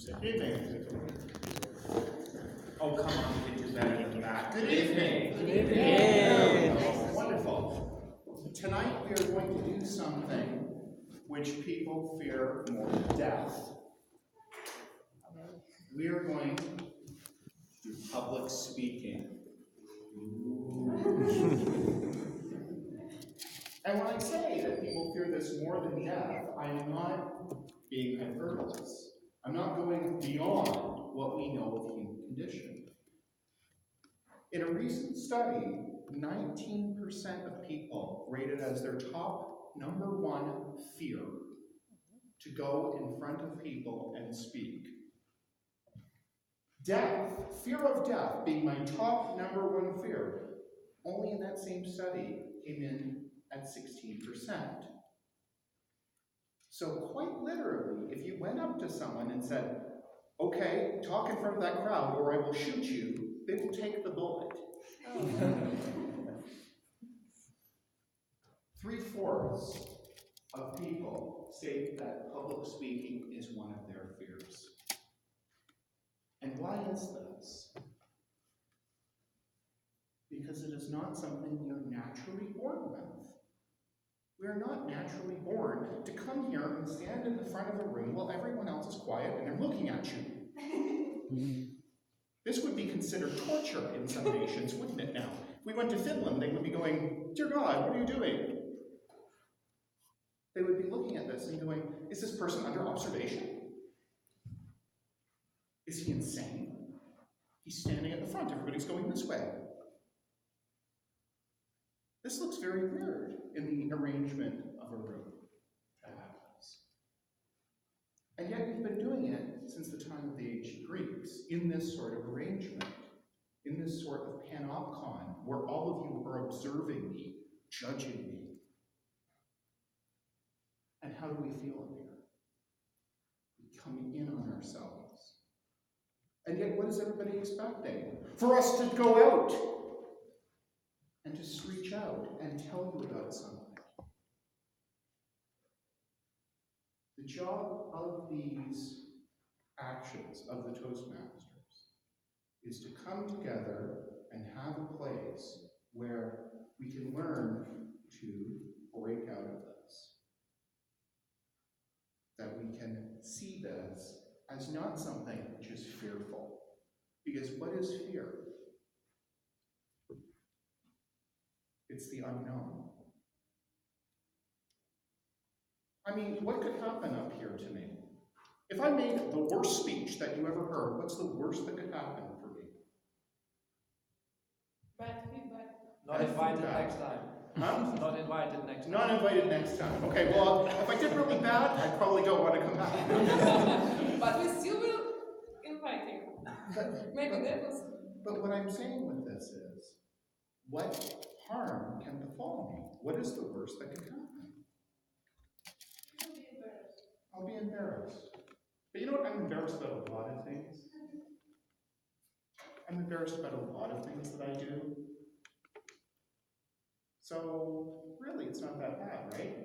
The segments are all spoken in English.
Good evening. Oh, come on, you can do better than that. Good evening. Good evening. Oh, wonderful. Tonight we are going to do something which people fear more than death. We are going to do public speaking. And when I say that people fear this more than death, I am not being hyperbole. I'm not going beyond what we know of the human condition. In a recent study, 19% of people rated as their top #1 fear to go in front of people and speak. Death, fear of death being my top #1 fear, only in that same study came in at 16%. So quite literally, if you went up to someone and said, okay, talk in front of that crowd or I will shoot you, they will take the bullet. 3/4 of people say that public speaking is one of their fears. And why is this? Because it is not something we are naturally born with. We are not naturally born to come here and stand in the front of a room while everyone else is quiet and they're looking at you. This would be considered torture in some nations, wouldn't it now? If we went to Finland, they would be going, dear God, what are you doing? They would be looking at this and going, is this person under observation? Is he insane? He's standing at the front, everybody's going this way. This looks very weird in the arrangement of a room, perhaps. And yet we've been doing it since the time of the ancient Greeks, in this sort of arrangement, in this sort of panopticon, where all of you are observing me, judging me. And how do we feel in here? We come in on ourselves. And yet what is everybody expecting? For us to go out and just reach out and tell you about something. The job of these actions of the Toastmasters is to come together and have a place where we can learn to break out of this. That we can see this as not something which is fearful. Because what is fear? It's the unknown. I mean, what could happen up here to me? If I made the worst speech that you ever heard, what's the worst that could happen for me? Bad feedback. Not invited next time. Huh? Not invited next time. Not invited next time. Okay, well, if I did really bad, I probably don't want to come back. But we still will invite you. Maybe that was... But what I'm saying with this is, what harm can befall me? What is the worst that can happen? I'll be embarrassed. But you know what? I'm embarrassed about a lot of things. I'm embarrassed about a lot of things that I do. So, really, it's not that bad, right?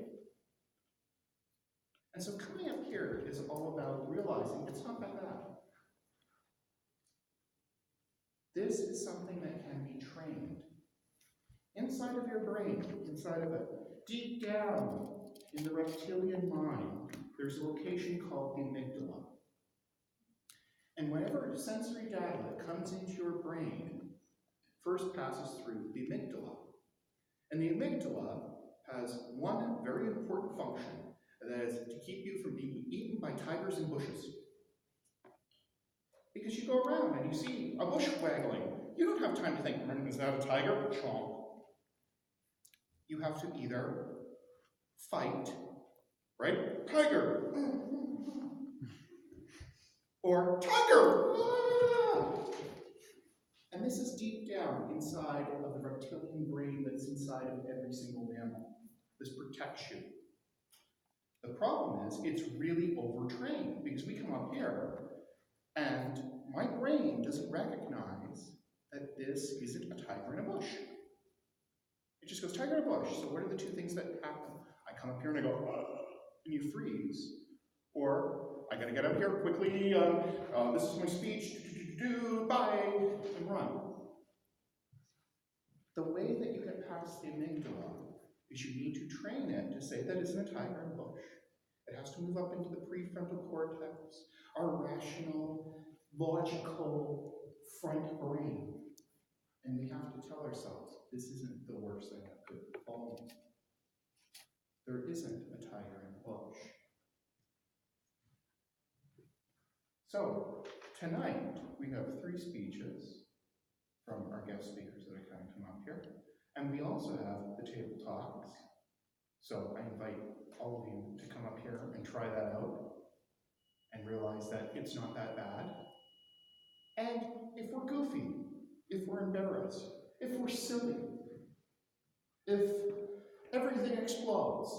And so coming up here is all about realizing it's not that bad. This is something that can be trained. Inside of your brain, inside of it, deep down in the reptilian mind, there's a location called the amygdala. And whenever sensory data that comes into your brain first passes through the amygdala. And the amygdala has one very important function, that is to keep you from being eaten by tigers in bushes. Because you go around and you see a bush waggling. You don't have time to think, is that a tiger? Chomp. You have to either fight, right? Tiger! Or tiger! And this is deep down inside of the reptilian brain that's inside of every single mammal. This protects you. The problem is, it's really overtrained because we come up here and my brain doesn't recognize that this isn't a tiger in a bush. It just goes, tiger in a bush. So what are the two things that happen? I come up here and I go, and you freeze. Or I gotta get up here quickly, this is my speech, bye, and run. The way that you get past the amygdala is you need to train it to say that isn't a tiger in a bush. It has to move up into the prefrontal cortex, our rational, logical front brain. And we have to tell ourselves, this isn't the worst thing that could befall me. There isn't a tiger in the bush. So, tonight, we have 3 speeches from our guest speakers that are going to come up here. And we also have the table talks. So I invite all of you to come up here and try that out and realize that it's not that bad. And if we're goofy, if we're embarrassed, if we're silly, if everything explodes,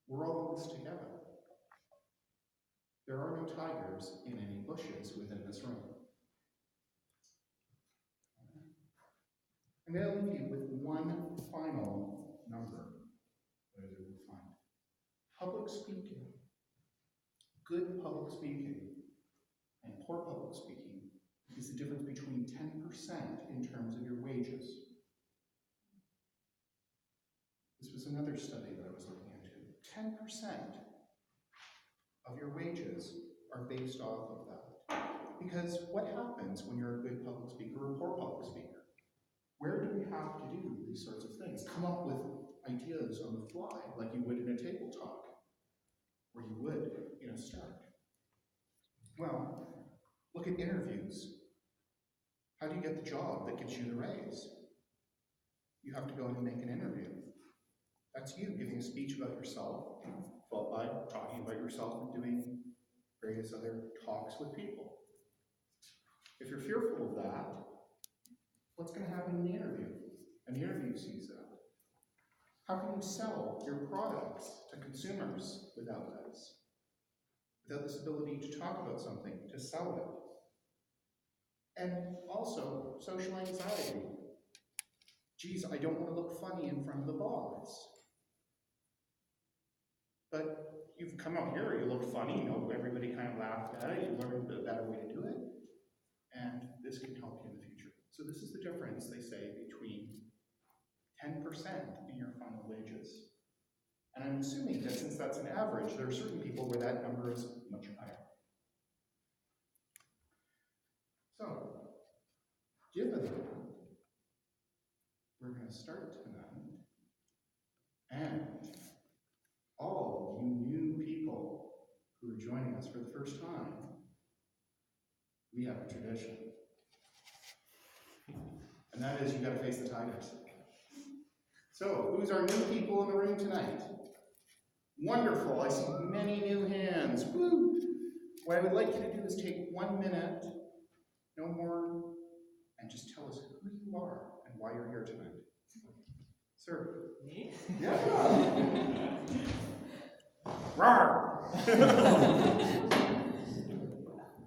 we're all in this together. There are no tigers in any bushes within this room. I'm going to leave you with one final number that I will find. Public speaking, good public speaking, and poor public speaking is the difference between 10% in terms of your wages. This was another study that I was looking into. 10% of your wages are based off of that. Because what happens when you're a good public speaker or a poor public speaker? Where do we have to do these sorts of things? Come up with ideas on the fly, like you would in a table talk, or you would in a start. Well, look at interviews. How do you get the job that gets you the raise? You have to go in and make an interview. That's you giving a speech about yourself, followed by talking about yourself and doing various other talks with people. If you're fearful of that, what's going to happen in the interview? And the interview sees that. How can you sell your products to consumers without this? Without this ability to talk about something, to sell it. And also, social anxiety. Geez, I don't want to look funny in front of the boss. But you've come out here, you look funny, you know, everybody kind of laughed at it, you learned a better way to do it, and this can help you in the future. So this is the difference, they say, between 10% in your final wages. And I'm assuming that since that's an average, there are certain people where that number is much higher. So, given that, we're going to start tonight, and all you new people who are joining us for the first time, we have a tradition. And that is, you gotta face the tigers. So, who's our new people in the room tonight? Wonderful, I see many new hands. Woo! What I would like you to do is take 1 minute, no more, and just tell us who you are and why you're here tonight. Sir. Me? Yeah. Rawr!